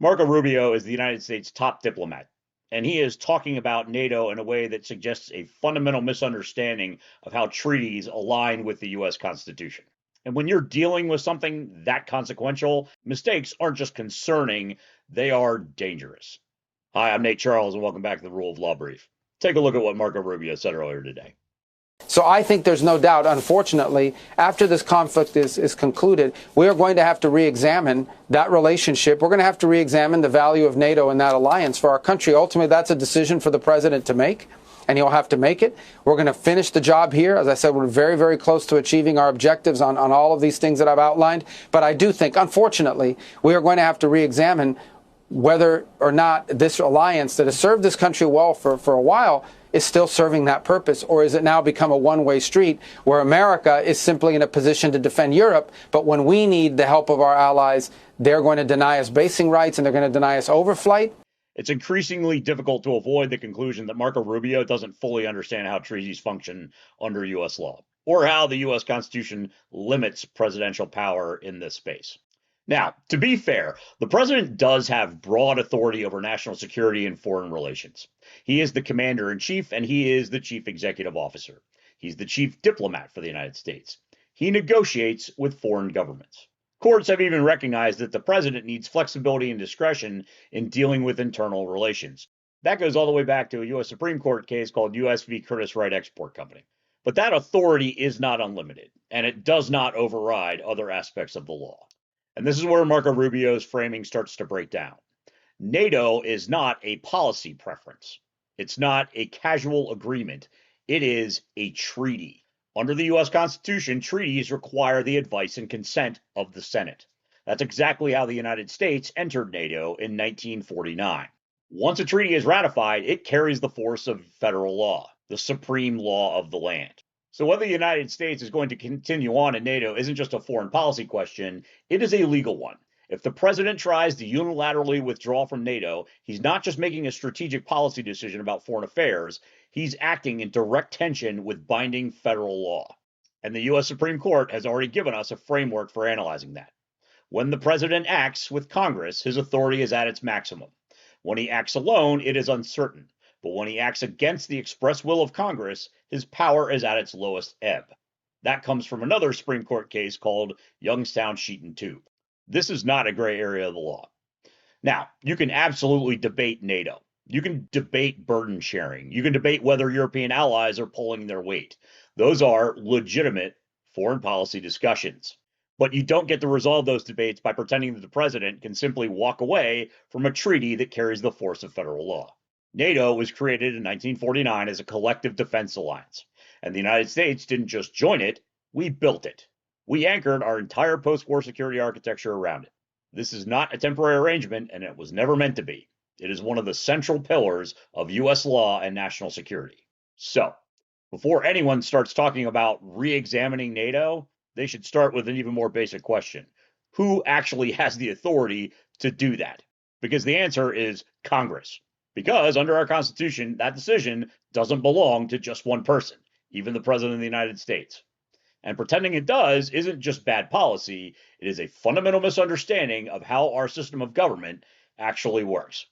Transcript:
Marco Rubio is the United States' top diplomat, and he is talking about NATO in a way that suggests a fundamental misunderstanding of how treaties align with the U.S. Constitution. And when you're dealing with something that consequential, mistakes aren't just concerning, they are dangerous. Hi, I'm Nate Charles, and welcome back to the Rule of Law Brief. Take a look at what Marco Rubio said earlier today. So I think there's no doubt, unfortunately, after this conflict is concluded, we are going to have to re-examine that relationship. We're going to have to re-examine the value of NATO and that alliance for our country. Ultimately, that's a decision for the president to make, and he'll have to make it. We're going to finish the job here. As I said, we're very, very close to achieving our objectives on all of these things that I've outlined. But I do think, unfortunately, we are going to have to re-examine whether or not this alliance that has served this country well for a while is still serving that purpose, or is it now become a one-way street where America is simply in a position to defend Europe, but when we need the help of our allies, they're going to deny us basing rights and they're going to deny us overflight? It's increasingly difficult to avoid the conclusion that Marco Rubio doesn't fully understand how treaties function under U.S. law, or how the U.S. Constitution limits presidential power in this space. Now, to be fair, the president does have broad authority over national security and foreign relations. He is the commander-in-chief, and he is the chief executive officer. He's the chief diplomat for the United States. He negotiates with foreign governments. Courts have even recognized that the president needs flexibility and discretion in dealing with internal relations. That goes all the way back to a U.S. Supreme Court case called U.S. v. Curtis Wright Export Company. But that authority is not unlimited, and it does not override other aspects of the law. And this is where Marco Rubio's framing starts to break down. NATO is not a policy preference. It's not a casual agreement. It is a treaty. Under the U.S. Constitution, treaties require the advice and consent of the Senate. That's exactly how the United States entered NATO in 1949. Once a treaty is ratified, it carries the force of federal law, the supreme law of the land. So whether the United States is going to continue on in NATO isn't just a foreign policy question, it is a legal one. If the president tries to unilaterally withdraw from NATO, he's not just making a strategic policy decision about foreign affairs, he's acting in direct tension with binding federal law. And the U.S. Supreme Court has already given us a framework for analyzing that. When the president acts with Congress, his authority is at its maximum. When he acts alone, it is uncertain. But when he acts against the express will of Congress, his power is at its lowest ebb. That comes from another Supreme Court case called Youngstown Sheet Tube. This is not a gray area of the law. Now, you can absolutely debate NATO. You can debate burden sharing. You can debate whether European allies are pulling their weight. Those are legitimate foreign policy discussions. But you don't get to resolve those debates by pretending that the president can simply walk away from a treaty that carries the force of federal law. NATO was created in 1949 as a collective defense alliance, and the United States didn't just join it, we built it. We anchored our entire post-war security architecture around it. This is not a temporary arrangement, and it was never meant to be. It is one of the central pillars of U.S. law and national security. So, before anyone starts talking about re-examining NATO, they should start with an even more basic question. Who actually has the authority to do that? Because the answer is Congress. Because under our Constitution, that decision doesn't belong to just one person, even the President of the United States. And pretending it does isn't just bad policy, it is a fundamental misunderstanding of how our system of government actually works.